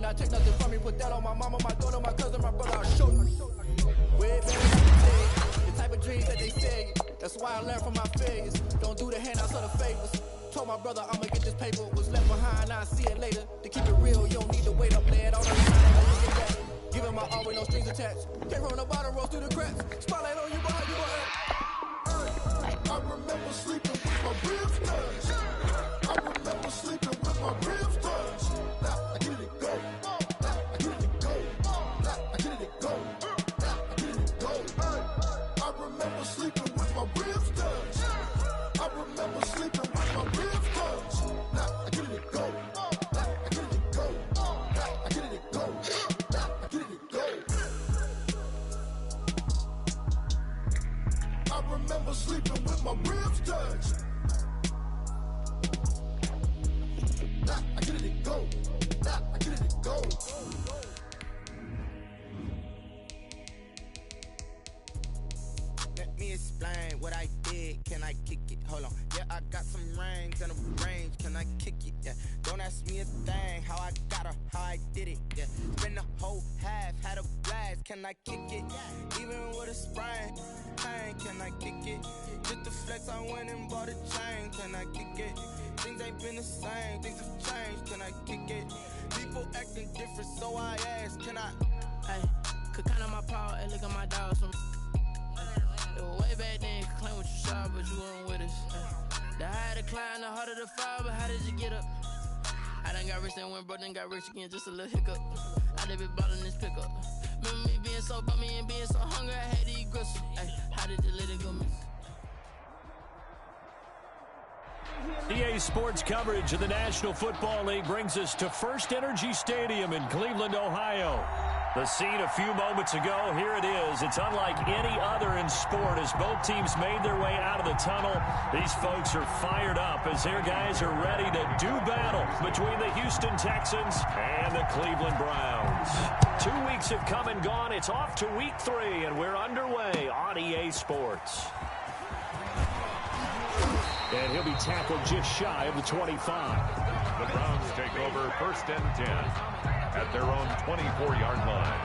not take nothing from me. Put that on my mama, my daughter, my cousin, my brother. I'll show you. Way better than you say. The type of dreams that they say. That's why I learned from my failures. Don't do the handouts or the favors. Told my brother I'ma get this paper. Was left behind, I'll see it later. To keep it real, you don't need to wait up there. All the time, I get back. Giving my all with no strings attached. Came from the bottom, rose through the cracks. Spotlight on you, boy, you I remember sleeping with my ribs touched. I remember sleeping with my ribs touched. Now I get it go. I get it go. I get it go. I get it go. I remember sleeping with my ribs touched. I remember sleeping with my ribs touched. Now I get it go. I get it go. I get it go. I get it go. I remember sleeping with my ribs touched. Nah, I get it go. Nah, I get it go. Let me explain what I did. Can I kick it? Hold on. Yeah, I got some rings and a range. Can I kick it? Yeah. Don't ask me a thing. How I got her, how I did it. Yeah. Spend the whole half, had a blast. Can I kick it? Even with a sprain. Pain, can I kick it? Just the flex, I went and bought a chain. Can I kick it? Things ain't been the same. Things have changed. Can I kick it? People acting different, so I asked. Can I? Hey, could count on my power and look at my dogs from. It was way back then, could claim what you saw, but you weren't with us. The higher the climb, the harder the fall, but how did you get up? I done got rich and went broke, then got rich again, just a little hiccup. I done been ballin' this pickup. Remember me being so bummy and being so hungry, I had to eat gristle. Hey, how did you let it go miss? EA Sports coverage of the National Football League brings us to First Energy Stadium in Cleveland, Ohio. The scene a few moments ago, here it is. It's unlike any other in sport as both teams made their way out of the tunnel. These folks are fired up as their guys are ready to do battle between the Houston Texans and the Cleveland Browns. 2 weeks have come and gone. It's off to week 3, and we're underway on EA Sports. And he'll be tackled just shy of the 25. The Browns take over 1st and 10 at their own 24-yard line.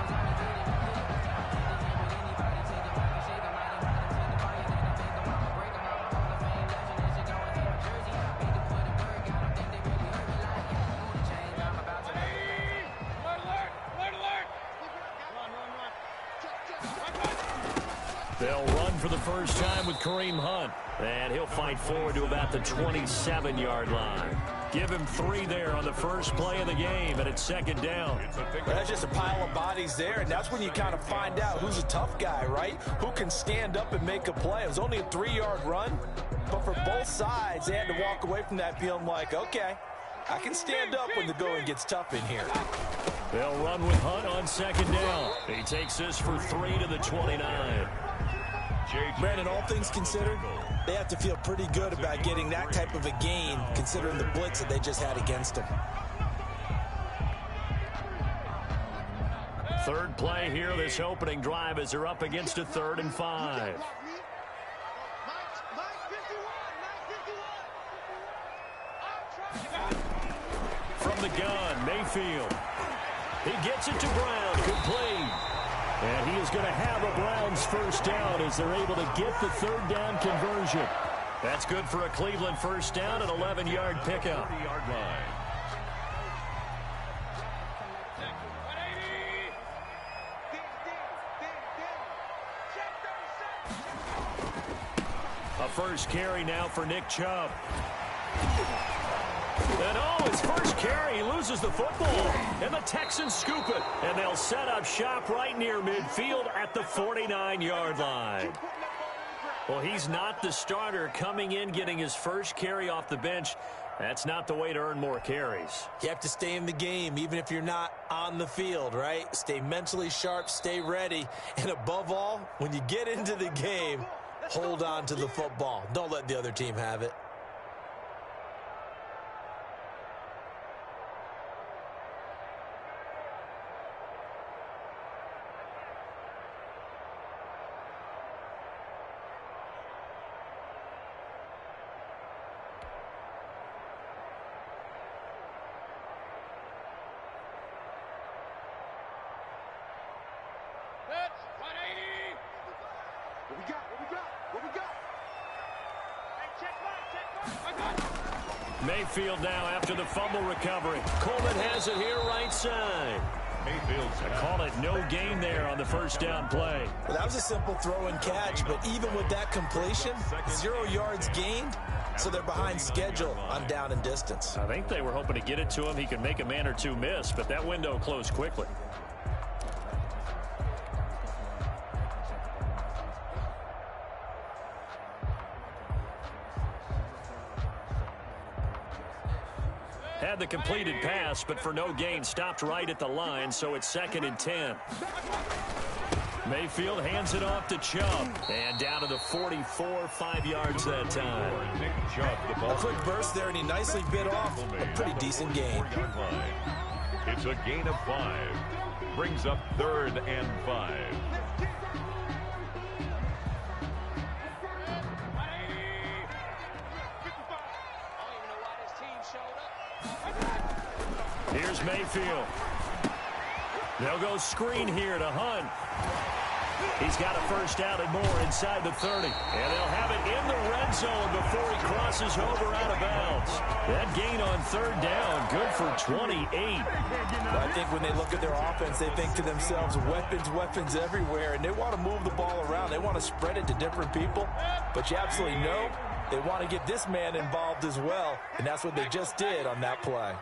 They'll run for the first time with Kareem Hunt. And he'll fight forward to about the 27-yard line. Give him 3 there on the first play of the game, and it's 2nd down. That's just a pile of bodies there, and that's when you kind of find out who's a tough guy, right? Who can stand up and make a play. It was only a 3-yard run, but for both sides, they had to walk away from that feeling like, okay, I can stand up when the going gets tough in here. They'll run with Hunt on 2nd down. He takes this for 3 to the 29. Brandon, all things considered, they have to feel pretty good about getting that type of a gain, considering the blitz that they just had against them. Third play here, this opening drive, as they're up against a 3rd and 5. From the gun, Mayfield. He gets it to Brown. Complete. And he is going to have a Browns first down as they're able to get the 3rd down conversion. That's good for a Cleveland first down, an 11-yard pickup. 30-yard line. A first carry now for Nick Chubb. And oh, his first carry, he loses the football. And the Texans scoop it. And they'll set up shop right near midfield at the 49-yard line. Well, he's not the starter coming in, getting his first carry off the bench. That's not the way to earn more carries. You have to stay in the game, even if you're not on the field, right? Stay mentally sharp, stay ready. And above all, when you get into the game, hold on to the football. Don't let the other team have it. Mayfield now after the fumble recovery. Coleman has it here right side. Mayfield's Call it no gain there on the first down play. Well, that was a simple throw and catch, but even with that completion, 0 yards gained, so they're behind schedule on down and distance. I think they were hoping to get it to him. He could make a man or two miss, but that window closed quickly. Had the completed pass, but for no gain, stopped right at the line, so it's 2nd and 10. Mayfield hands it off to Chubb, and down to the 44, 5 yards that time. Nick Chubb, the ball. A quick burst there, and he nicely bit off a pretty decent gain. It's a gain of 5. Brings up 3rd and 5. Here's Mayfield. They'll go screen here to Hunt. He's got a first down and more inside the 30. And they'll have it in the red zone before he crosses over out of bounds. That gain on 3rd down, good for 28. Well, I think when they look at their offense, they think to themselves, weapons everywhere, and they want to move the ball around. They want to spread it to different people, but you absolutely know they want to get this man involved as well, and that's what they just did on that play.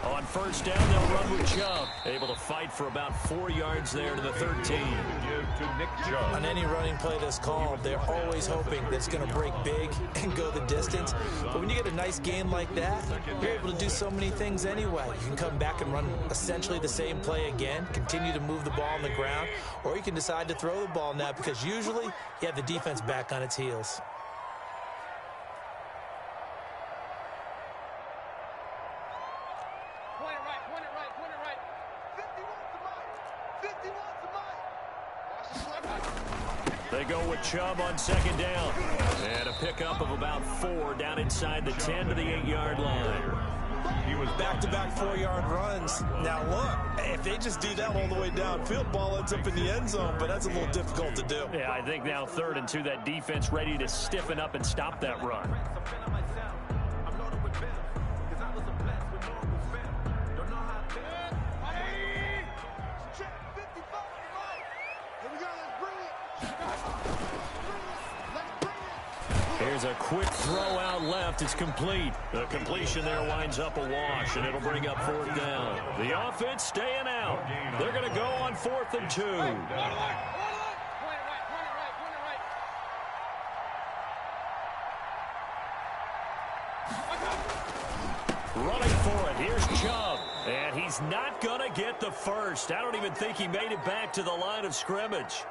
On first down, they'll run with Chubb. Able to fight for about 4 yards there to the 13. Give to Nick Chubb. On any running play that's called, they're always hoping that it's going to break big and go the distance. But when you get a nice game like that, you're able to do so many things anyway. You can come back and run essentially the same play again, continue to move the ball on the ground, or you can decide to throw the ball now because usually you have the defense back on its heels. They go with Chubb on 2nd down. And a pickup of about 4 down inside the 10 to the 8-yard line. He was back-to-back 4-yard runs. Now, look, if they just do that all the way downfield, ball ends up in the end zone, but that's a little difficult to do. Yeah, I think now 3rd and 2, that defense ready to stiffen up and stop that run. Here's a quick throw out left. It's complete. The completion there winds up a wash, and it'll bring up 4th down. The offense staying out. They're going to go on 4th and 2. Running for it. Here's Chubb. And he's not going to get the first. I don't even think he made it back to the line of scrimmage.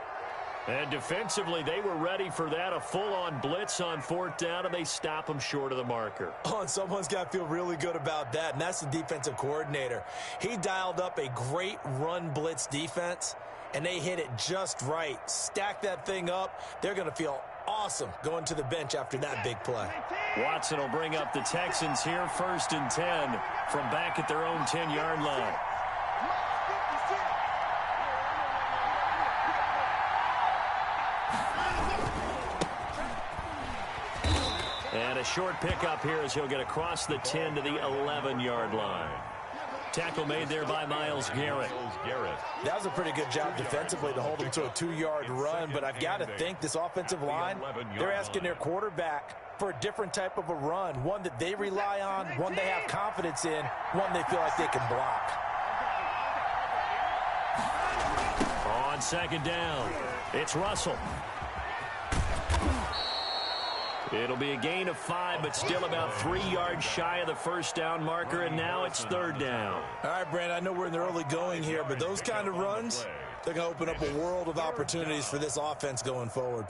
And defensively, they were ready for that, a full-on blitz on 4th down, and they stop him short of the marker. Oh, and someone's got to feel really good about that, and that's the defensive coordinator. He dialed up a great run blitz defense, and they hit it just right. Stack that thing up. They're going to feel awesome going to the bench after that big play. Watson will bring up the Texans here, 1st and 10 from back at their own 10-yard line. And a short pickup here as he'll get across the 10 to the 11-yard line. Tackle made there by Myles Garrett. That was a pretty good job defensively to hold him to a 2-yard run, but I've got to think this offensive line, they're asking their quarterback for a different type of a run, one that they rely on, one they have confidence in, one they feel like they can block. On 2nd down, it's Russell. It'll be a gain of 5, but still about 3 yards shy of the first down marker, and now it's 3rd down. All right, Brandon, I know we're in the early going here, but those kind of runs, they're going to open up a world of opportunities for this offense going forward.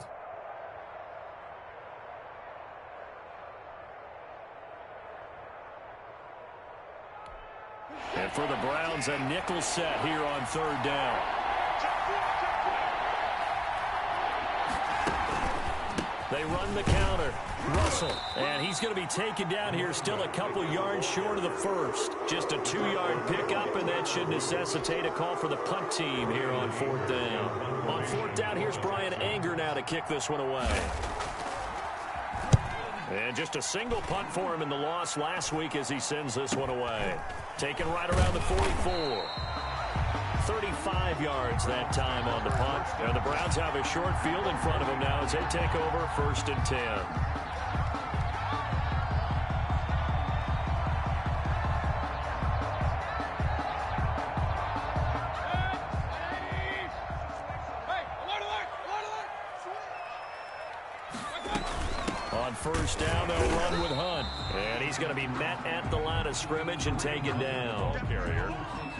And for the Browns, a nickel set here on 3rd down. They run the counter. Russell, and he's going to be taken down here still a couple yards short of the first. Just a 2-yard pickup, and that should necessitate a call for the punt team here on 4th down. On 4th down, here's Brian Anger now to kick this one away. And just a single punt for him in the loss last week as he sends this one away. Taken right around the 44. 35 yards that time on the punt. And the Browns have a short field in front of them now as they take over 1st and 10. On 1st down, they'll run with Hunt. And he's going to be met at the line of scrimmage and taken down. Carrier.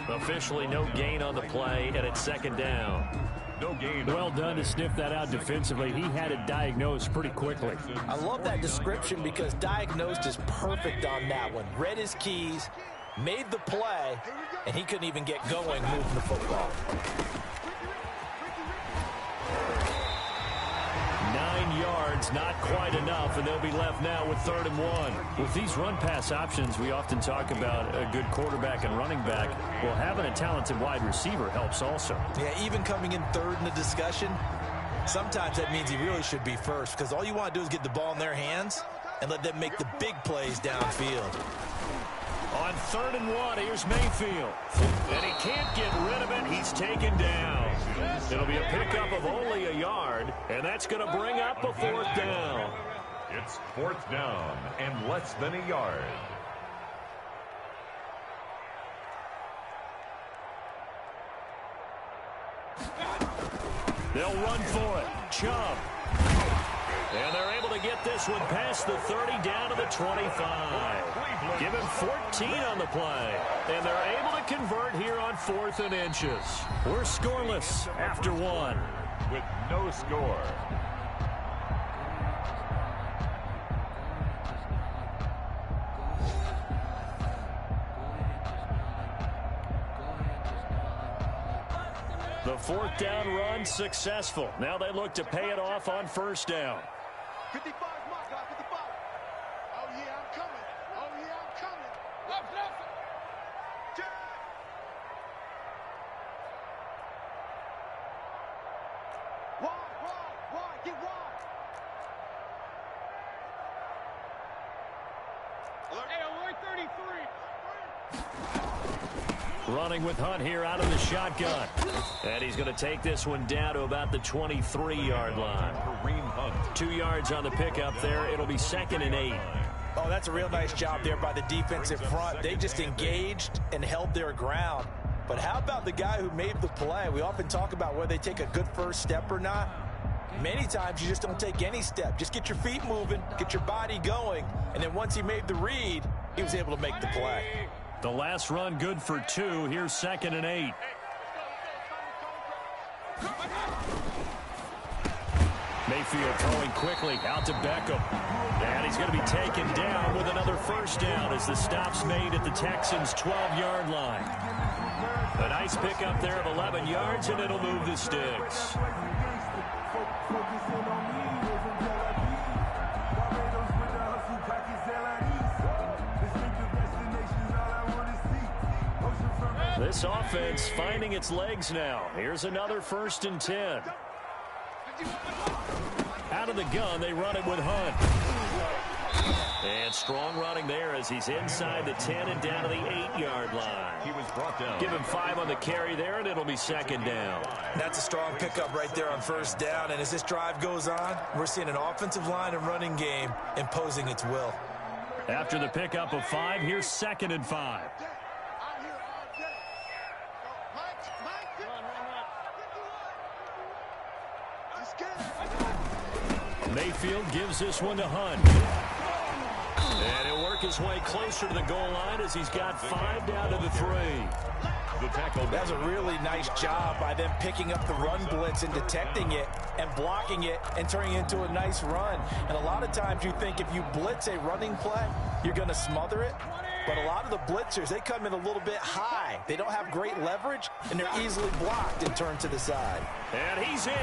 Officially no gain on the play, and it's 2nd down. No gain. Well done to sniff that out defensively. He had it diagnosed pretty quickly. I love that description because diagnosed is perfect on that one. Read his keys, made the play, and he couldn't even get going moving the football. 9 yards, not quite enough, and they'll be left now with 3rd and 1. With these run-pass options, we often talk about a good quarterback and running back. Well, having a talented wide receiver helps also. Yeah, even coming in 3rd in the discussion, sometimes that means he really should be first because all you want to do is get the ball in their hands and let them make the big plays downfield. On 3rd and 1, here's Mayfield. And he can't get rid of it. He's taken down. It'll be a pickup of only a yard, and that's going to bring up a 4th down. It's 4th down and less than a yard. They'll run for it. Chubb. And they're able to get this one past the 30 down to the 25. Give him 14 on the play. And they're able to convert here on 4th and inches. We're scoreless after 1. With no score. The 4th down run successful. Now they look to pay it off on 1st down. 55, my guy, 55. Oh, yeah, I'm coming. Oh, yeah, I'm coming. Left, left. Wide, get wide. Hey, alert 33. Running with Hunt here out of the shotgun. And he's going to take this one down to about the 23-yard line. 2 yards on the pickup there. It'll be 2nd and 8. Oh, that's a real nice job there by the defensive front. They just engaged and held their ground. But how about the guy who made the play? We often talk about whether they take a good first step or not. Many times you just don't take any step. Just get your feet moving, get your body going, and then once he made the read, he was able to make the play. The last run good for 2. Here's 2nd and 8. Mayfield throwing quickly out to Beckham. And he's going to be taken down with another 1st down as the stop's made at the Texans' 12-yard line. A nice pickup there of 11 yards, and it'll move the sticks. This offense finding its legs now. Here's another 1st and 10. Out of the gun, they run it with Hunt. And strong running there as he's inside the 10 and down to the 8-yard line. He was brought down. Give him 5 on the carry there, and it'll be 2nd down. That's a strong pickup right there on 1st down. And as this drive goes on, we're seeing an offensive line and running game imposing its will. After the pickup of 5, here's 2nd and 5. Mayfield gives this one to Hunt. And he'll work his way closer to the goal line as he's got 5 down to the 3. The tackle. That was a really nice job by them picking up the run blitz and detecting it and blocking it and turning it into a nice run. And a lot of times you think if you blitz a running play, you're going to smother it. But a lot of the blitzers, they come in a little bit high. They don't have great leverage, and they're easily blocked and turned to the side. And he's in.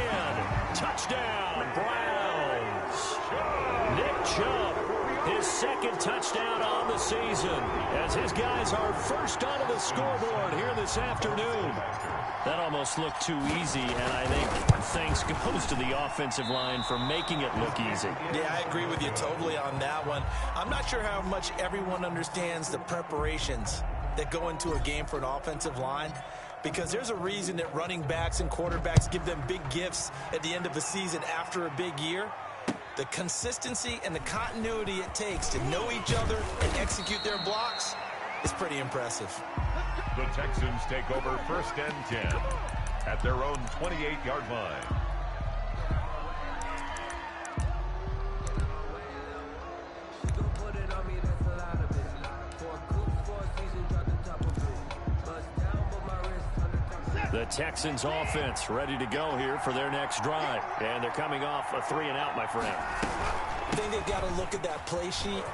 Touchdown, Browns. Nick Chubb his second touchdown on the season, as his guys are first onto the scoreboard here this afternoon. That almost looked too easy, and I think thanks goes to the offensive line for making it look easy. Yeah, I agree with you totally on that one. I'm not sure how much everyone understands the preparations that go into a game for an offensive line, because there's a reason that running backs and quarterbacks give them big gifts at the end of a season after a big year. The consistency and the continuity it takes to know each other and execute their blocks is pretty impressive. The Texans take over 1st and 10 at their own 28-yard line. The Texans offense ready to go here for their next drive. And they're coming off a 3-and-out, my friend. I think they've got to look at that play sheet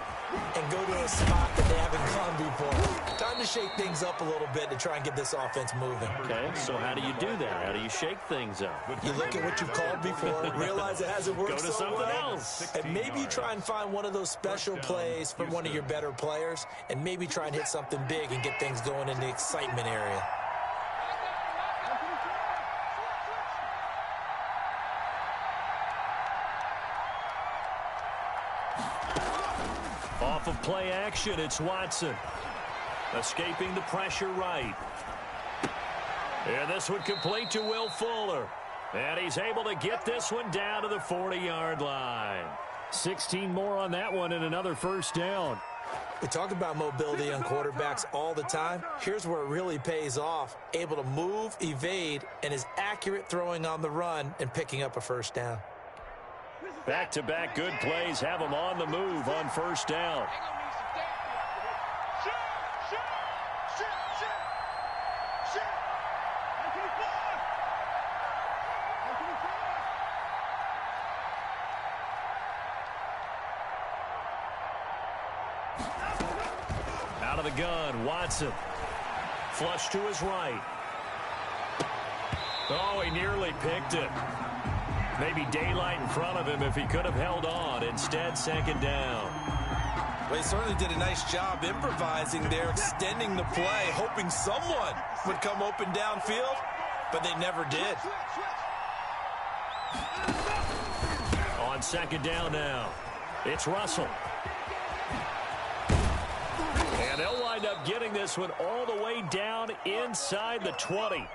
and go to a spot that they haven't gone before. Time to shake things up a little bit to try and get this offense moving. Okay, so how do you do that? How do you shake things up? You look at what you've called before, realize it hasn't worked Go to so something well, else. and maybe you try and find one of those special plays from one of your better players, and maybe try and hit something big and get things going in the excitement area. Off of play action, it's Watson. Escaping the pressure right. And this one complete to Will Fuller. And he's able to get this one down to the 40-yard line. 16 more on that one and another first down. We talk about mobility on quarterbacks all the time. Here's where it really pays off. Able to move, evade, and is accurate throwing on the run and picking up a first down. Back-to-back good plays have them on the move on first down. Out of the gun, Watson. Flush to his right. Oh, he nearly picked it. Maybe daylight in front of him if he could have held on. Instead, second down. Well, he certainly did a nice job improvising there, extending the play, hoping someone would come open downfield, but they never did. On second down now, it's Russell. And they'll wind up getting this one all the way down inside the 20.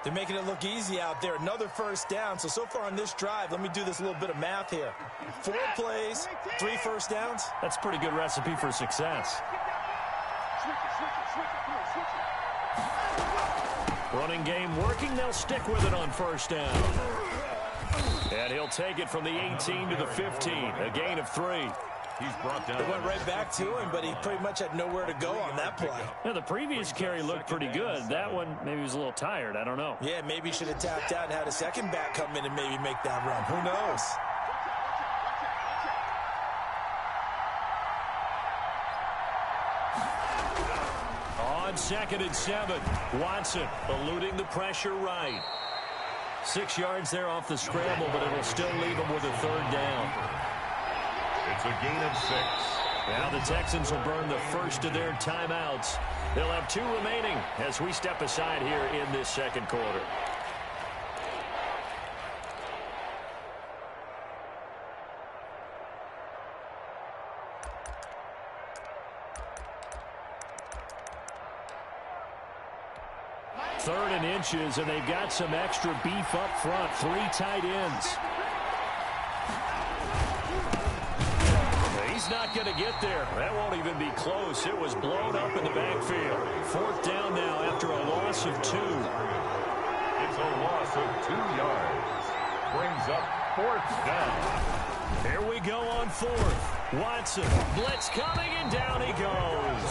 They're making it look easy out there. Another first down. So far on this drive, let me do this little bit of math here. 4 plays, 3 first downs. That's a pretty good recipe for success. Running game working. They'll stick with it on first down. And he'll take it from the 18 to the 15. A gain of 3. He's brought down. It went right back to him, but he pretty much had nowhere to go on that play. Yeah, the previous carry looked pretty good. That one, maybe he was a little tired. I don't know. Yeah, maybe he should have tapped out and had a second back come in and maybe make that run. Who knows? On 2nd and 7, Watson eluding the pressure right. 6 yards there off the scramble, but it'll still leave him with a third down. It's a gain of 6. Now the Texans will burn the first of their timeouts. They'll have 2 remaining as we step aside here in this second quarter. Third and inches, and they've got some extra beef up front. 3 tight ends. He's not going to get there. That won't even be close. It was blown up in the backfield. 4th down now after a loss of 2. It's a loss of 2 yards. Brings up 4th down. Here we go on 4th. Watson, blitz coming, and down he goes.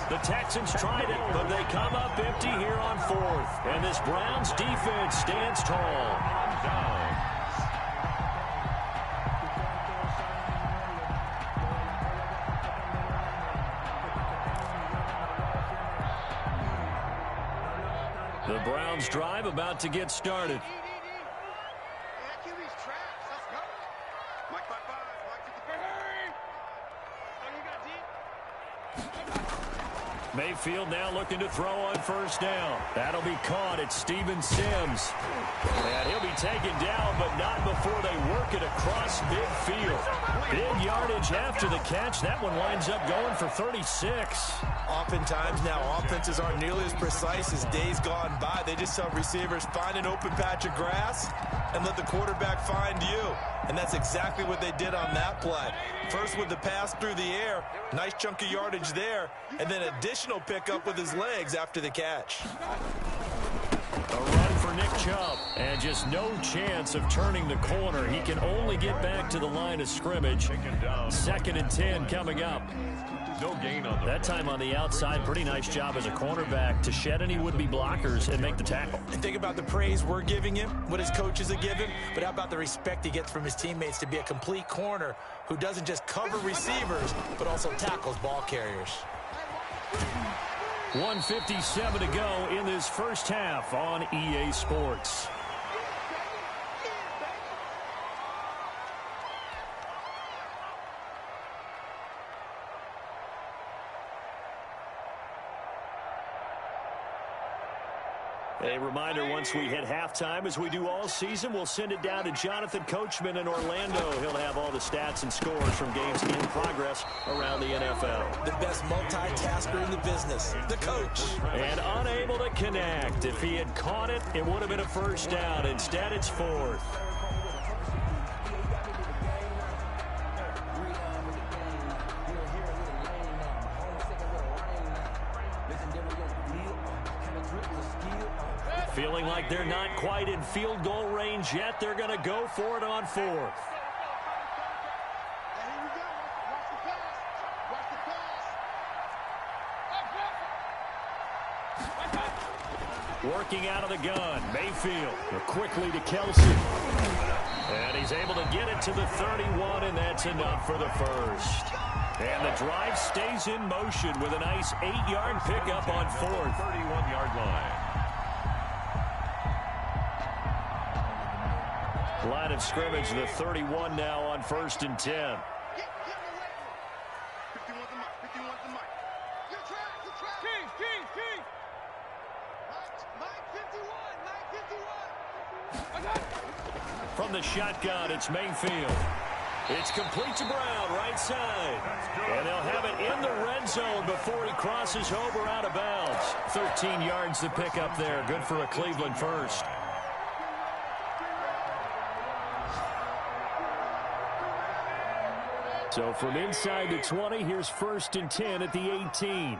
The Texans tried it, but they come up empty here on 4th. And this Browns defense stands tall. Down. The Browns drive about to get started. Mayfield now looking to throw on first down. That'll be caught at Steven Sims. And he'll be taken down, but not before they work it across midfield. Big yardage after the catch. That one winds up going for 36. Oftentimes now, offenses aren't nearly as precise as days gone by. They just have receivers find an open patch of grass and let the quarterback find you. And that's exactly what they did on that play. First with the pass through the air, nice chunk of yardage there, and then additional pickup with his legs after the catch. A run for Nick Chubb, and just no chance of turning the corner. He can only get back to the line of scrimmage. 2nd and 10 coming up. No gain on the that time on the outside. Pretty nice job as a cornerback to shed any would-be blockers and make the tackle. And think about the praise we're giving him, what his coaches are giving, but how about the respect he gets from his teammates to be a complete corner who doesn't just cover receivers, but also tackles ball carriers. 1:57 to go in this first half on EA Sports. A reminder, once we hit halftime, as we do all season, we'll send it down to Jonathan Coachman in Orlando. He'll have all the stats and scores from games in progress around the NFL. The best multitasker in the business, the coach. And unable to connect. If he had caught it, it would have been a first down. Instead, it's 4th. Feeling like they're not quite in field goal range yet. They're going to go for it on 4th. Working out of the gun, Mayfield quickly to Kelsey. And he's able to get it to the 31, and that's enough for the first. And the drive stays in motion with a nice 8-yard pickup on 4th. 31-yard line. Line of scrimmage, the 31 now on 1st and 10. From the shotgun, it's Mayfield. It's complete to Brown, right side. And they'll have it in the red zone before he crosses over out of bounds. 13 yards to pick up there. Good for a Cleveland first. So from inside the 20, here's 1st and 10 at the 18.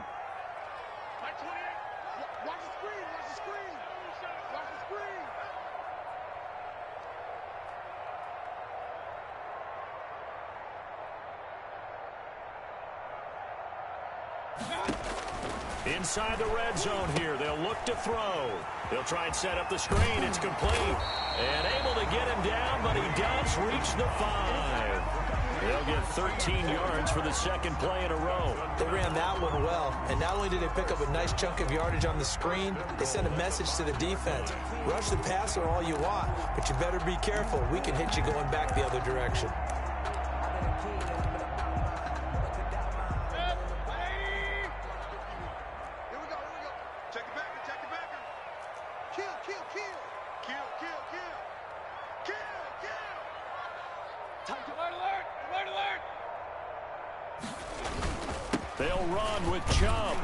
Inside the red zone here, they'll look to throw. They'll try and set up the screen. It's complete. And able to get him down, but he does reach the 5. They'll get 13 yards for the second play in a row. They ran that one well, and not only did they pick up a nice chunk of yardage on the screen, they sent a message to the defense. Rush the passer all you want, but you better be careful. We can hit you going back the other direction. They'll run with Chubb.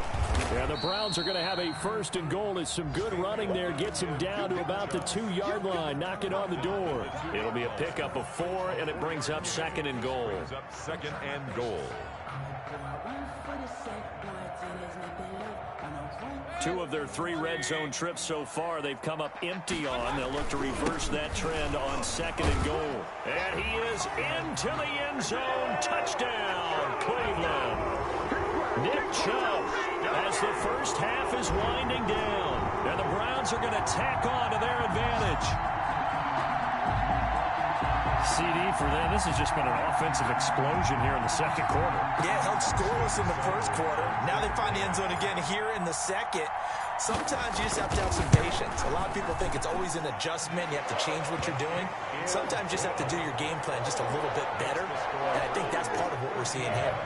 And the Browns are going to have a 1st and goal as some good running there gets him down to about the 2-yard line, knocking on the door. It'll be a pickup of 4, and it brings up 2nd and goal. Brings up 2nd and goal. 2 of their 3 red zone trips so far, they've come up empty on. They'll look to reverse that trend on 2nd and goal. And he is into the end zone. Touchdown, Cleveland. Nick Chubb, as the first half is winding down. And the Browns are going to tack on to their advantage. CD for them. This has just been an offensive explosion here in the second quarter. Yeah, held scoreless in the first quarter. Now they find the end zone again here in the second. Sometimes you just have to have some patience. A lot of people think it's always an adjustment. You have to change what you're doing. Sometimes you just have to do your game plan just a little bit better. And I think that's part of what we're seeing here.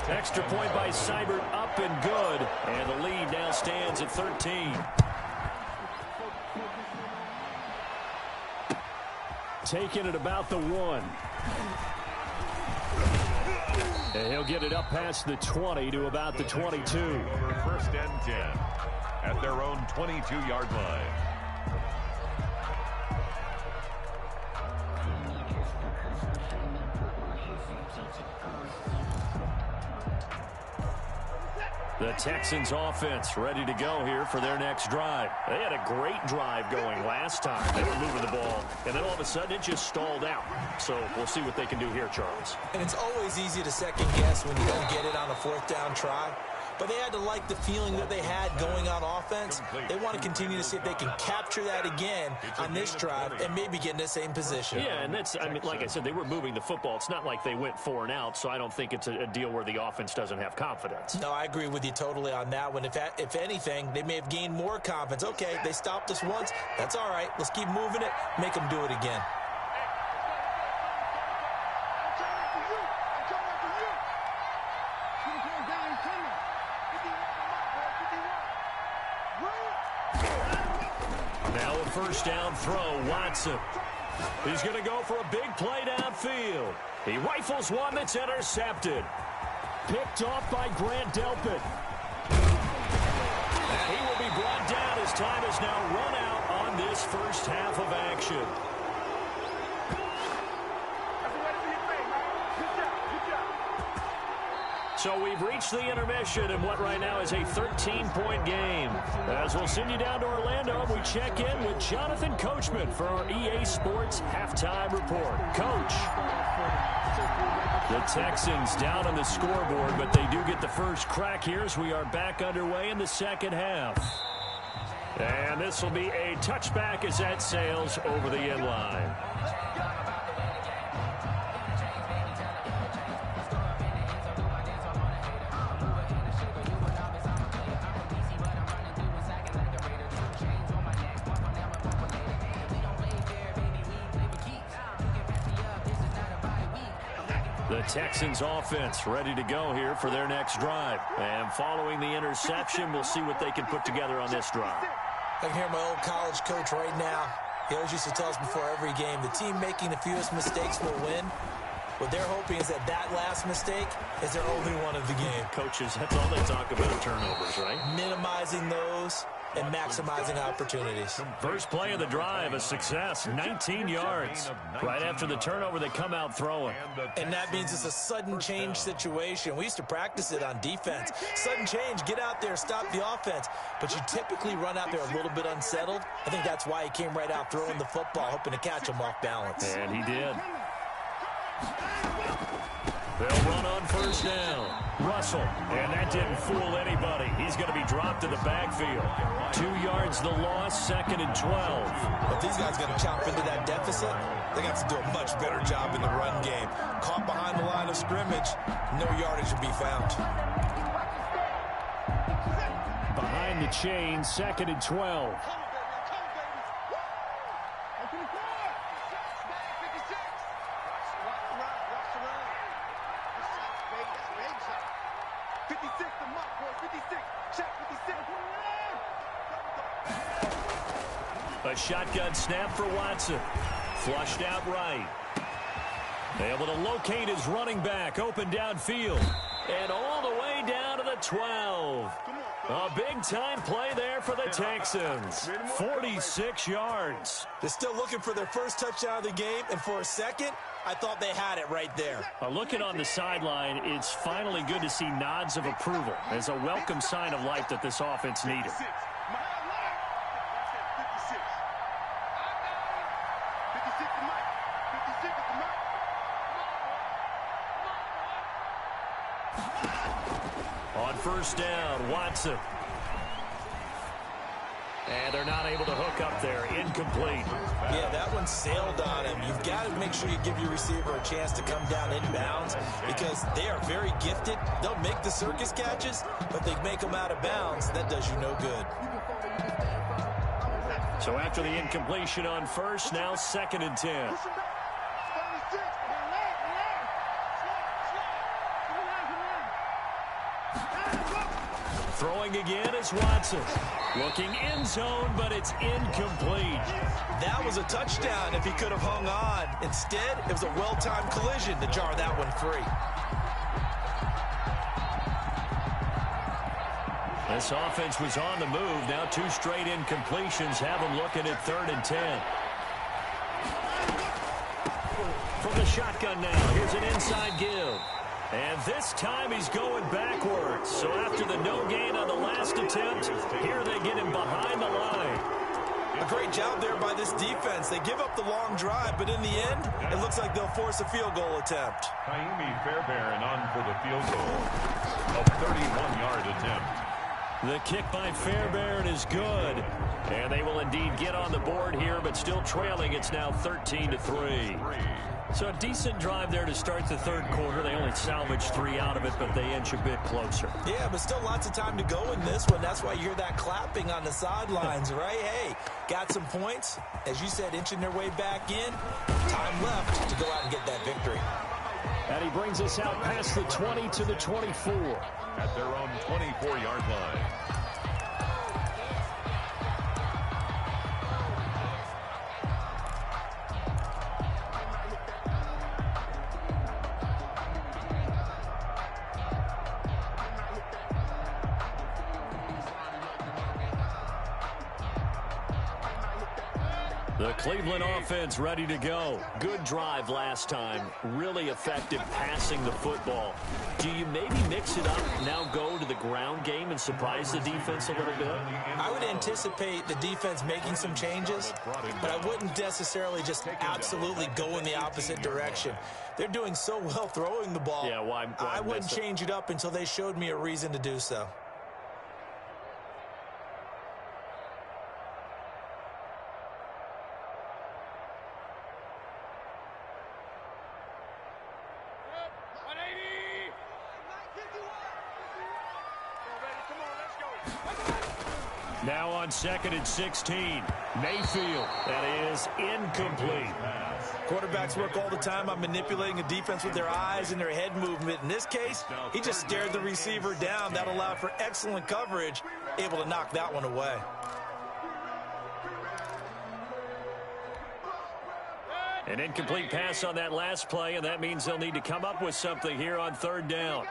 Extra point by Seibert, up and good. And the lead now stands at 13. Taking it about the 1. And he'll get it up past the 20 to about the 22. First and 10 at their own 22-yard line. The Texans offense ready to go here for their next drive. They had a great drive going last time. They were moving the ball, and then all of a sudden it just stalled out. So we'll see what they can do here, Charles. And it's always easy to second guess when you don't get it on a 4th down try. But they had to like the feeling that they had going on offense. They want to continue to see if they can capture that again on this drive and maybe get in the same position. Yeah, and that's, I mean, like I said, they were moving the football. It's not like they went 4 and out, so I don't think it's a deal where the offense doesn't have confidence. No, I agree with you totally on that one. If anything, they may have gained more confidence. Okay, they stopped us once. That's all right. Let's keep moving it. Make them do it again. Now a first down throw, Watson. He's going to go for a big play downfield. He rifles one that's intercepted. Picked off by Grant Delpit. And he will be brought down as time has now run out on this first half of action. So we've reached the intermission in what right now is a 13-point game. As we'll send you down to Orlando, we check in with Jonathan Coachman for our EA Sports Halftime Report. Coach. The Texans down on the scoreboard, but they do get the first crack here as we are back underway in the second half. And this will be a touchback as that sails over the end line. The Texans offense ready to go here for their next drive. And following the interception, we'll see what they can put together on this drive. I can hear my old college coach right now. He always used to tell us before every game, the team making the fewest mistakes will win. What they're hoping is that that last mistake is their only one of the game. Coaches, that's all they talk about, turnovers, right? Minimizing those and maximizing opportunities. First play of the drive, a success, 19 yards. Right after the turnover, they come out throwing. And that means it's a sudden change situation. We used to practice it on defense. Sudden change, get out there, stop the offense. But you typically run out there a little bit unsettled. I think that's why he came right out throwing the football, hoping to catch him off balance. And he did. They'll run on first down. Russell, and that didn't fool anybody. He's going to be dropped to the backfield. 2 yards the loss, 2nd and 12. If these guys are going to chop into that deficit, they got to do a much better job in the run game. Caught behind the line of scrimmage, no yardage will be found. Behind the chain, 2nd and 12. A shotgun snap for Watson. Flushed out right. Able to locate his running back. Open downfield. And all the way down to the 12. A big-time play there for the Texans. 46 yards. They're still looking for their first touchdown of the game, and for a second, I thought they had it right there. Looking on the sideline, it's finally good to see nods of approval. It's a welcome sign of life that this offense needed. On first down, Watson. And they're not able to hook up there. Incomplete. Yeah, that one sailed on him. You've got to make sure you give your receiver a chance to come down inbounds because they are very gifted. They'll make the circus catches, but they make them out of bounds. That does you no good. So after the incompletion on first, now 2nd and 10. Throwing again is Watson. Looking end zone, but it's incomplete. That was a touchdown if he could have hung on. Instead, it was a well-timed collision to jar that one free. This offense was on the move. Now 2 straight incompletions have them looking at 3rd and 10. From the shotgun now, here's an inside give. And this time he's going backwards. So after the no gain on the last attempt, here they get him behind the line. A great job there by this defense. They give up the long drive, but in the end, it looks like they'll force a field goal attempt. Kaimi Fairbairn on for the field goal. A 31-yard attempt. The kick by Fairbairn is good. And they will indeed get on the board here, but still trailing. It's now 13-3. So a decent drive there to start the 3rd quarter. They only salvaged 3 out of it, but they inch a bit closer. Yeah, but still lots of time to go in this one. That's why you hear that clapping on the sidelines, right? Hey, got some points. As you said, inching their way back in. Time left to go out and get that victory. And he brings us out past the 20 to the 24. At their own 24-yard line. The Cleveland offense ready to go. Good drive last time. Really effective passing the football. Do you maybe mix it up, now go to the ground game and surprise the defense a little bit? I would anticipate the defense making some changes, but I wouldn't necessarily just absolutely go in the opposite direction. They're doing so well throwing the ball. Yeah, why I wouldn't change it up until they showed me a reason to do so. Now on 2nd and 16. Mayfield. That is incomplete. Quarterbacks work all the time on manipulating a defense with their eyes and their head movement. In this case, he just stared the receiver down. That allowed for excellent coverage, able to knock that one away. An incomplete pass on that last play, and that means they'll need to come up with something here on 3rd down.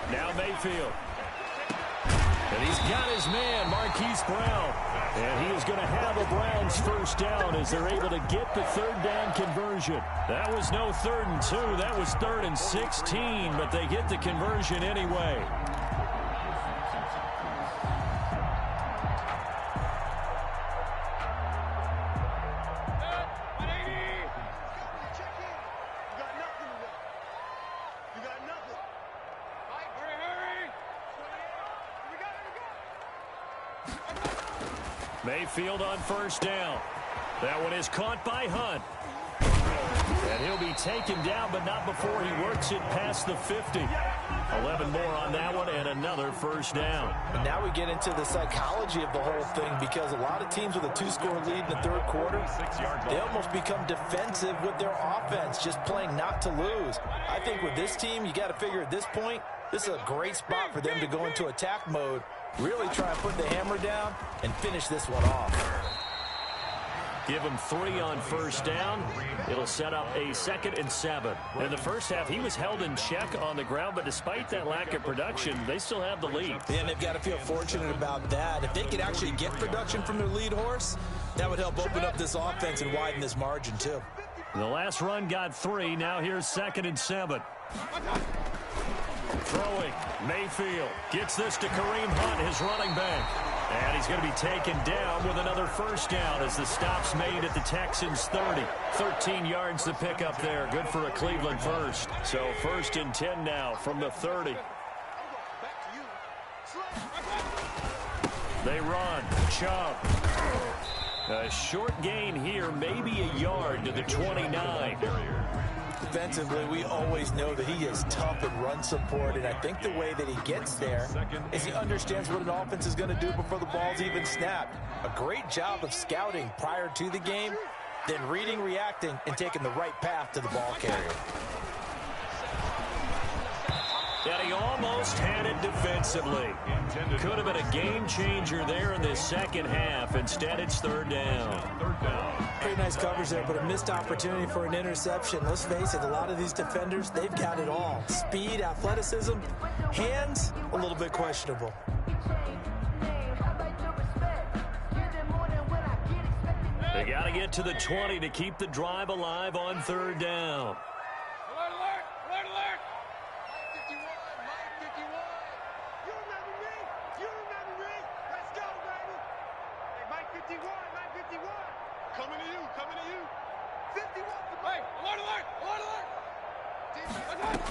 Now Mayfield. And he's got his man, Marquise Brown. And he is going to have a Browns 1st down as they're able to get the 3rd down conversion. That was no 3rd and 2. That was 3rd and 16, but they get the conversion anyway. Mayfield on 1st down. That one is caught by Hunt. And he'll be taken down, but not before he works it past the 50. 11 more on that one and another 1st down. And now we get into the psychology of the whole thing, because a lot of teams with a 2-score lead in the 3rd quarter, they almost become defensive with their offense, just playing not to lose. I think with this team, you got to figure at this point, this is a great spot for them to go into attack mode, really try and put the hammer down and finish this one off. Give him 3 on 1st down. It'll set up a 2nd and 7. In the first half, he was held in check on the ground, but despite that lack of production, they still have the lead. And they've got to feel fortunate about that. If they could actually get production from their lead horse, that would help open up this offense and widen this margin too. The last run got 3. Now here's 2nd and 7. Throwing. Mayfield gets this to Kareem Hunt, his running back. And he's going to be taken down with another 1st down as the stop's made at the Texans' 30. 13 yards to pick up there. Good for a Cleveland 1st. So 1st and 10 now from the 30. They run. Chubb. A short gain here, maybe a yard to the 29. Defensively, we always know that he is tough in run support, and I think the way that he gets there is he understands what an offense is going to do before the ball's even snapped. A great job of scouting prior to the game. then reading, reacting, and taking the right path to the ball carrier. And he almost had it defensively. Could have been a game changer there in the second half. Instead, it's third down. Pretty nice coverage there, but a missed opportunity for an interception. Let's face it, a lot of these defenders, they've got it all. Speed, athleticism, hands, a little bit questionable. They got to get to the 20 to keep the drive alive on third down. Alert, alert! Alert, alert! Mike 51! You remember me? You remember me? Let's go, baby! Hey, Mike 51! Mike 51! Coming to you! Coming to you! 51! Hey, alert, alert! Alert, alert!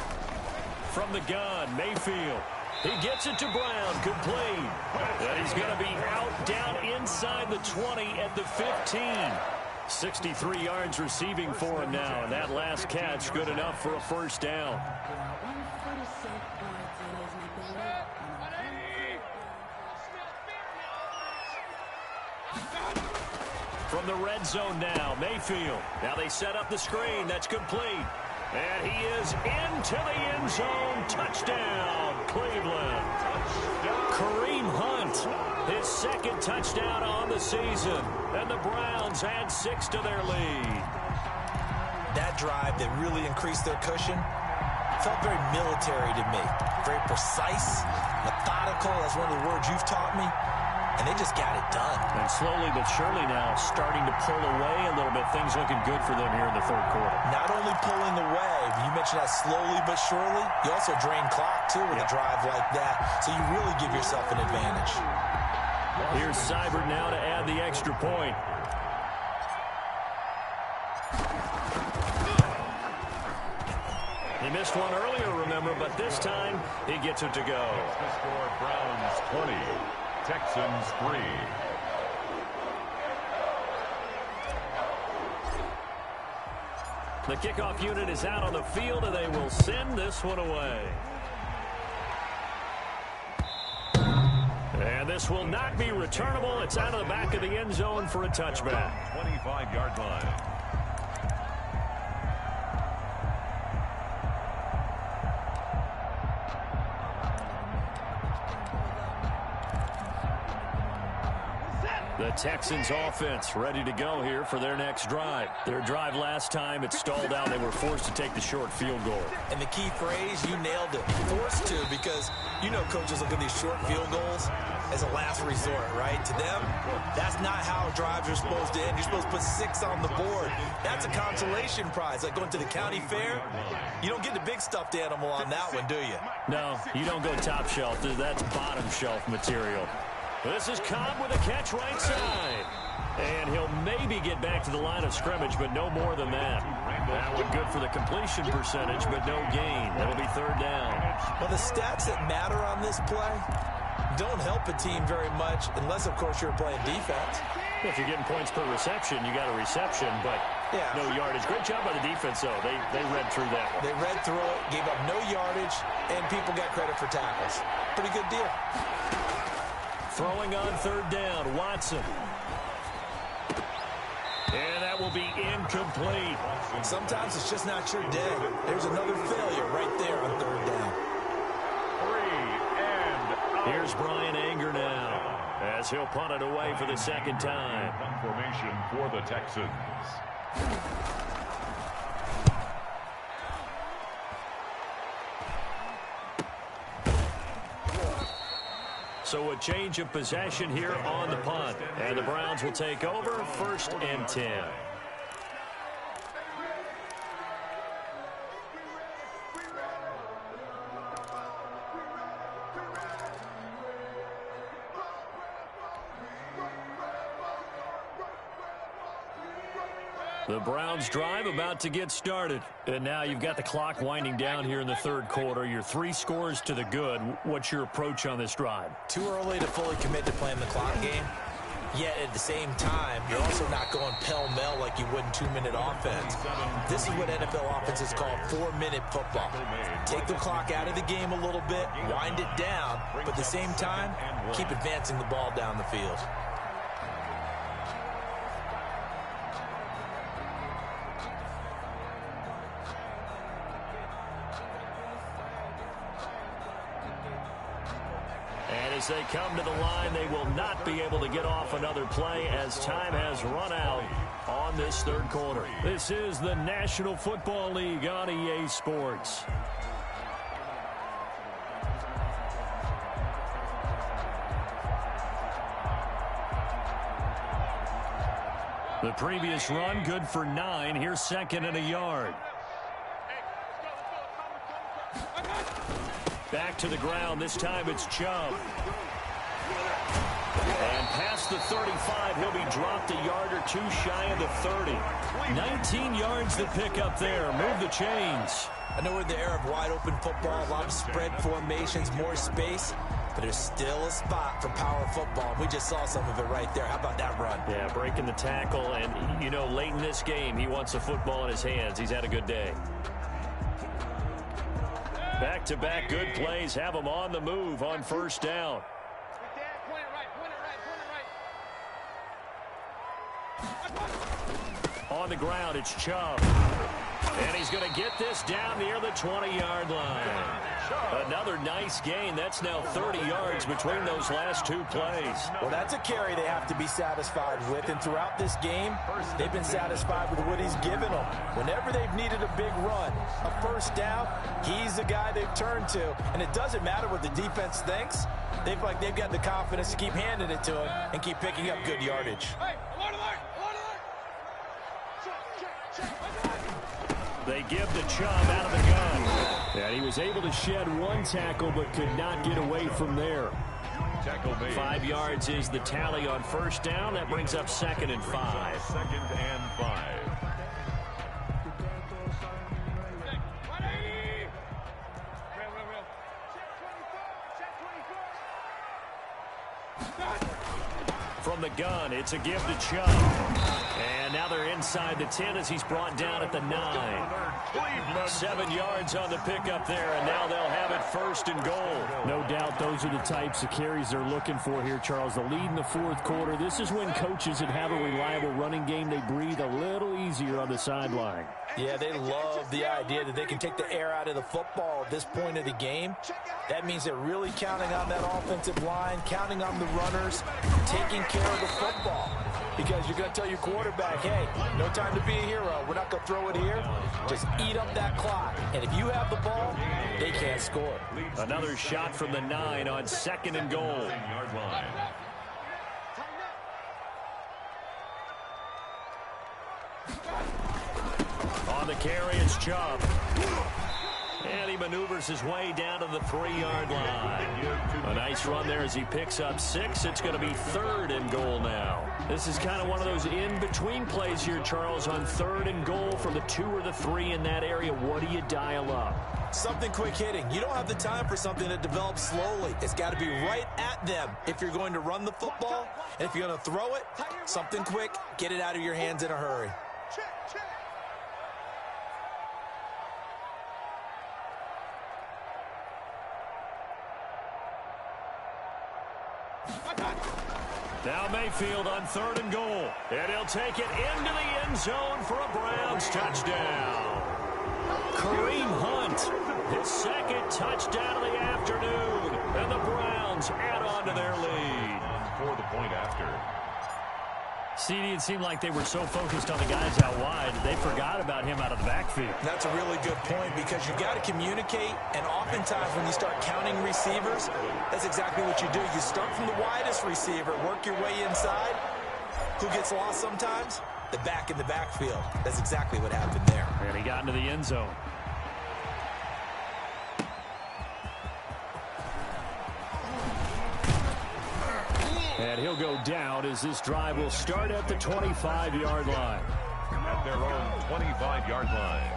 From the gun, Mayfield. He gets it to Brown, complete. And he's going to be out down inside the 20 at the 15. 63 yards receiving for him now, and that last catch good enough for a first down. From the red zone now, Mayfield. Now they set up the screen. That's complete. And he is into the end zone. Touchdown, Cleveland. Kareem Hunt, his second touchdown on the season. And the Browns add 6 to their lead. That drive that really increased their cushion felt very military to me. Very precise, methodical. That's one of the words you've taught me. And they just got it done. And slowly but surely now starting to pull away a little bit. Things looking good for them here in the third quarter. Not only pulling away, but you mentioned that slowly but surely. You also drain clock, too, with a drive like that. So you really give yourself an advantage. Here's Seibert now to add the extra point. He missed one earlier, remember, but this time he gets it to go. The score, Browns 20. Texans 3. The kickoff unit is out on the field, and they will send this one away. And this will not be returnable. It's out of the back of the end zone for a touchback. 25-yard line. The Texans offense ready to go here for their next drive. Their drive last time, it stalled out. They were forced to take the short field goal. And the key phrase, you nailed it. Forced to, because you know coaches look at these short field goals as a last resort, right? To them, that's not how drives are supposed to end. You're supposed to put 6 on the board. That's a consolation prize. Like going to the county fair, you don't get the big stuffed animal on that one, do you? No, you don't go top shelf. That's bottom shelf material. This is Cobb with a catch right side. And he'll maybe get back to the line of scrimmage, but no more than that. That one good for the completion percentage, but no gain. That'll be third down. Well, the stats that matter on this play don't help a team very much, unless, of course, you're playing defense. If you're getting points per reception, you got a reception, but no yardage. Great job by the defense, though. They read through that one. They read through it, gave up no yardage, and people got credit for tackles. Pretty good deal. Throwing on third down, Watson. And that will be incomplete. Sometimes it's just not your day. There's another failure right there on third down. 3 and out. Here's Brian Anger now, as he'll punt it away for the second time. Formation for the Texans. So a change of possession here on the punt. And the Browns will take over, 1st and 10. The Browns drive about to get started. And now you've got the clock winding down here in the third quarter. Your 3 scores to the good. What's your approach on this drive? Too early to fully commit to playing the clock game. Yet at the same time, you're also not going pell-mell like you would in 2-minute offense. This is what NFL offenses call 4-minute football. Take the clock out of the game a little bit, wind it down, but at the same time, keep advancing the ball down the field. as they come to the line, they will not be able to get off another play as time has run out on this third quarter. This is the National Football League on EA Sports. The previous run, good for 9. Here's second and a yard. Back to the ground. This time it's Chubb. And past the 35, he'll be dropped a yard or two shy of the 30. 19 yards to pick up there. Move the chains. I know we're in the era of wide open football, a lot of spread formations, more space. But there's still a spot for power football. We just saw some of it right there. How about that run? Yeah, breaking the tackle. And, you know, late in this game, he wants the football in his hands. He's had a good day. Back-to-back good plays have him on the move on first down. On the ground, it's Chubb. And he's going to get this down near the 20-yard line. Another nice gain. That's now 30 yards between those last two plays. Well, that's a carry they have to be satisfied with. And throughout this game, they've been satisfied with what he's given them. Whenever they've needed a big run, a first down, he's the guy they've turned to. And it doesn't matter what the defense thinks. They've got the confidence to keep handing it to him and keep picking up good yardage. They give the Chubb out of the gun. And he was able to shed one tackle but could not get away from there. 5 yards is the tally on first down. That brings up 2nd and 5. 2nd and 5. From the gun, it's a give to Chubb. And now they're inside the 10 as he's brought down at the 9. 7 yards on the pickup there, and now they'll have it 1st and goal. No doubt those are the types of carries they're looking for here, Charles. The lead in the fourth quarter. This is when coaches that have a reliable running game, they breathe a little easier on the sideline. Yeah, they love the idea that they can take the air out of the football at this point of the game. That means they're really counting on that offensive line, counting on the runners, taking care of the football. Because you're going to tell your quarterback, hey, no time to be a hero. We're not going to throw it here. Just eat up that clock. And if you have the ball, they can't score. Another shot from the 9 on 2nd and goal. On the carry, it's Chubb. And he maneuvers his way down to the 3-yard line. A nice run there as he picks up 6. It's going to be 3rd and goal now. This is kind of one of those in-between plays here, Charles, on 3rd and goal from the 2 or the 3 in that area. What do you dial up? Something quick hitting. You don't have the time for something that develops slowly. It's got to be right at them if you're going to run the football. And if you're going to throw it, something quick, get it out of your hands in a hurry. Now Mayfield on 3rd and goal. And he'll take it into the end zone for a Browns touchdown. Kareem Hunt, his 2nd touchdown of the afternoon. And the Browns add on to their lead. For the point after. CD, it seemed like they were so focused on the guys out wide, they forgot about him out of the backfield. That's a really good point because you got to communicate, and oftentimes when you start counting receivers, that's exactly what you do. You start from the widest receiver, work your way inside. Who gets lost sometimes? The back in the backfield. That's exactly what happened there. And he got into the end zone. And he'll go down as this drive will start at the 25-yard line. At their own 25-yard line.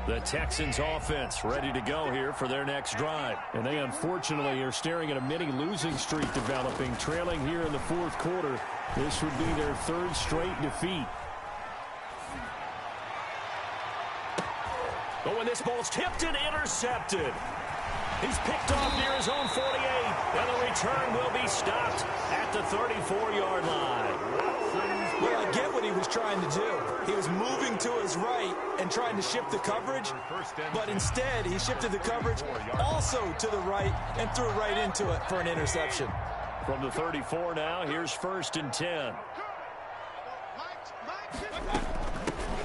The Texans offense ready to go here for their next drive. And they unfortunately are staring at a mini losing streak developing, trailing here in the fourth quarter. This would be their 3rd straight defeat. Oh, and this ball's tipped and intercepted. He's picked off near his own 48, and the return will be stopped at the 34-yard line. Well, I get what he was trying to do. He was moving to his right, and trying to shift the coverage, but instead he shifted the coverage also to the right and threw right into it for an interception. From the 34 now, here's 1st and 10.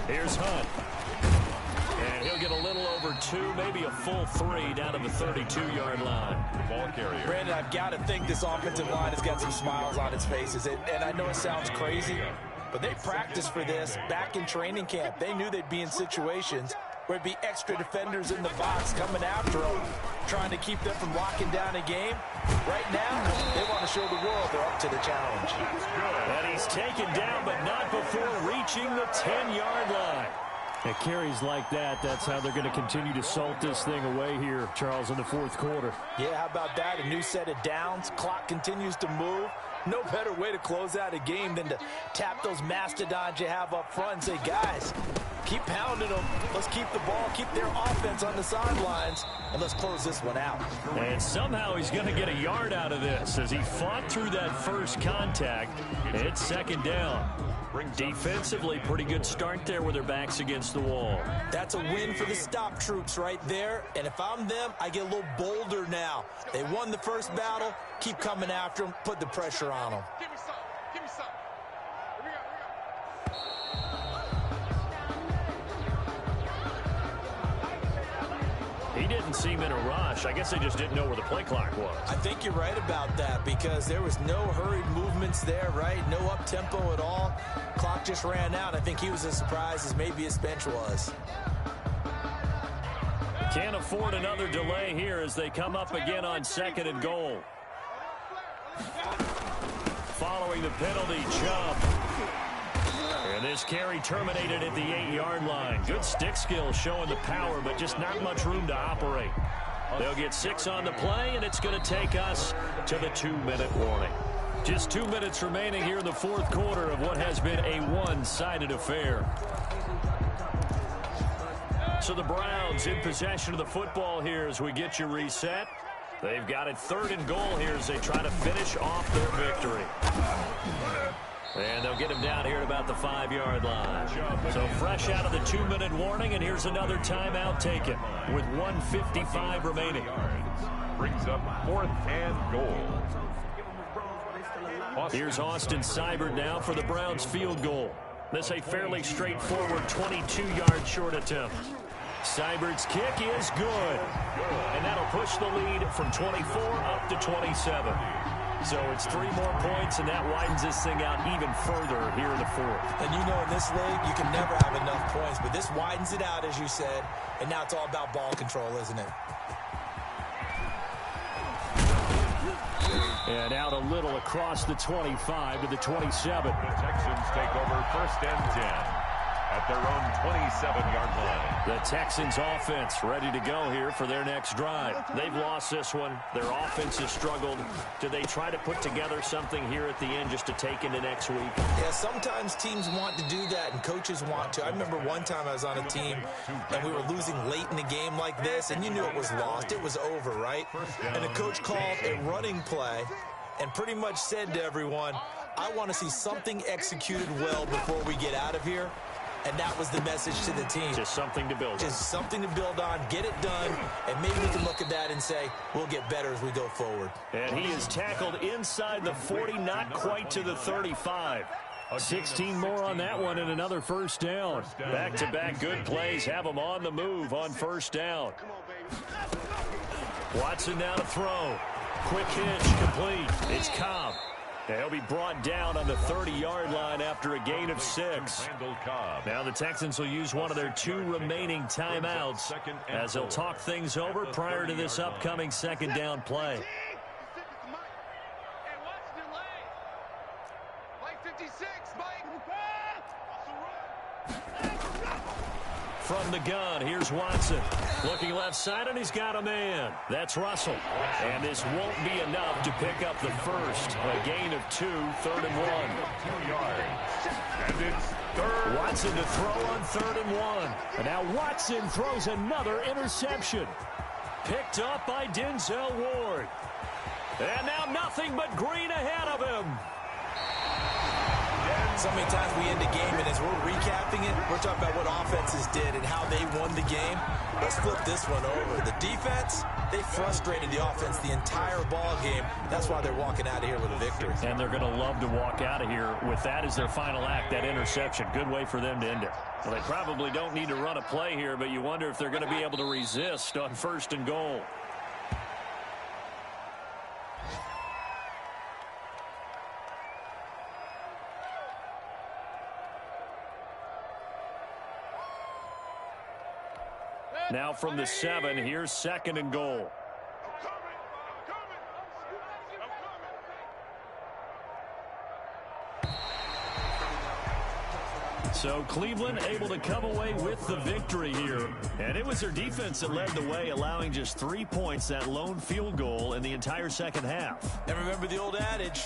Here's Hunt. And he'll get a little over 2, maybe a full 3 down to the 32-yard line. Ball carrier. Brandon, I've got to think this offensive line has got some smiles on its faces. And I know it sounds crazy, but they practiced for this back in training camp. They knew they'd be in situations where there'd be extra defenders in the box coming after them, trying to keep them from locking down a game. Right now, they want to show the world they're up to the challenge. And he's taken down, but not before reaching the 10-yard line. At carries like that, that's how they're going to continue to salt this thing away here, Charles, in the 4th quarter. Yeah, how about that? A new set of downs. Clock continues to move. No better way to close out a game than to tap those mastodons you have up front and say, guys, keep pounding them. Let's keep the ball, keep their offense on the sidelines, and let's close this one out. And somehow he's going to get a yard out of this as he fought through that first contact. It's 2nd down. Defensively, pretty good start there with their backs against the wall. That's a win for the stop troops right there. And if I'm them, I get a little bolder now. They won the first battle. Keep coming after them. Put the pressure on them. Give me some. Give me some. Here we go. He didn't seem in a rush. I guess they just didn't know where the play clock was. I think you're right about that because there was no hurried movements there, right? No up-tempo at all. Clock just ran out. I think he was as surprised as maybe his bench was. Can't afford another delay here as they come up again on 2nd and goal. Following the penalty, Chubb. And this carry terminated at the 8-yard line. Good stick skill showing the power, but just not much room to operate. They'll get 6 on the play, and it's going to take us to the 2-minute warning. Just 2 minutes remaining here in the 4th quarter of what has been a one-sided affair. So the Browns in possession of the football here as we get you reset. They've got it 3rd and goal here as they try to finish off their victory. And they'll get him down here at about the 5-yard line. So fresh out of the 2-minute warning, and here's another timeout taken with 1:55 remaining. Brings up 4th and goal. Here's Austin Seibert now for the Browns field goal. This a fairly straightforward 22-yard short attempt. Seibert's kick is good. And that'll push the lead from 24 up to 27. So it's 3 more points, and that widens this thing out even further here in the 4th. And you know in this league, you can never have enough points, but this widens it out, as you said, and now it's all about ball control, isn't it? And out a little across the 25 to the 27. The Texans take over 1st and 10 at their own 27-yard line. The Texans offense ready to go here for their next drive. They've lost this one. Their offense has struggled. Do they try to put together something here at the end just to take into next week? Yeah, sometimes teams want to do that and coaches want to. I remember one time I was on a team and we were losing late in a game like this, and you knew it was lost. It was over, right? And the coach called a running play and pretty much said to everyone, I want to see something executed well before we get out of here. And that was the message to the team. Just something to build on. Just something to build on, get it done, and maybe we can look at that and say, we'll get better as we go forward. And he is tackled inside the 40, not quite to the 35. 16 more on that one and another 1st down. Back-to-back good plays have them on the move on 1st down. Watson now to throw. Quick hitch, complete. It's Cobb. He'll be brought down on the 30-yard line after a gain of 6. Now the Texans will use one of their 2 remaining timeouts as they'll talk things over prior to this upcoming 2nd down play. From the gun, here's Watson. Looking left side, and he's got a man. That's Russell. And this won't be enough to pick up the first. A gain of 2, 3rd and 1. 2 yards. And it's 3rd. Watson to throw on 3rd and 1. And now Watson throws another interception. Picked up by Denzel Ward. And now nothing but green ahead of him. So many times we end the game, and as we're recapping it, we're talking about what offenses did and how they won the game. Let's flip this one over. The defense, they frustrated the offense the entire ball game. That's why they're walking out of here with a victory. And they're going to love to walk out of here with that as their final act, that interception. Good way for them to end it. Well, they probably don't need to run a play here, but you wonder if they're going to be able to resist on 1st and goal. Now from the 7, here's 2nd and goal. So Cleveland able to come away with the victory here. And it was their defense that led the way, allowing just 3 points, that lone field goal in the entire second half. And remember the old adage,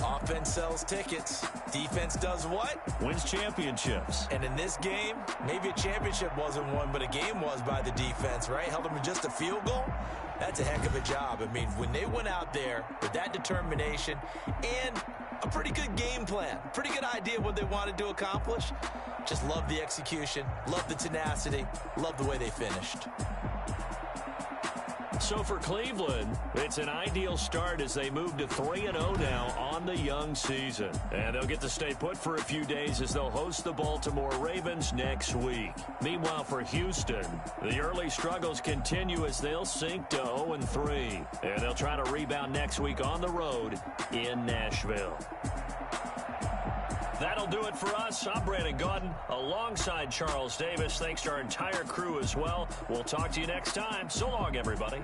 offense sells tickets. Defense does what? Wins championships. And in this game, maybe a championship wasn't won, but a game was by the defense, right? Held them to just a field goal. That's a heck of a job. I mean, when they went out there with that determination and a pretty good game plan, pretty good idea what they wanted to accomplish, just love the execution, love the tenacity, love the way they finished. So for Cleveland, it's an ideal start as they move to 3-0 now on the young season. And they'll get to stay put for a few days as they'll host the Baltimore Ravens next week. Meanwhile, for Houston, the early struggles continue as they'll sink to 0-3. And they'll try to rebound next week on the road in Nashville. That'll do it for us. I'm Brandon Gaudin alongside Charles Davis. Thanks to our entire crew as well. We'll talk to you next time. So long, everybody.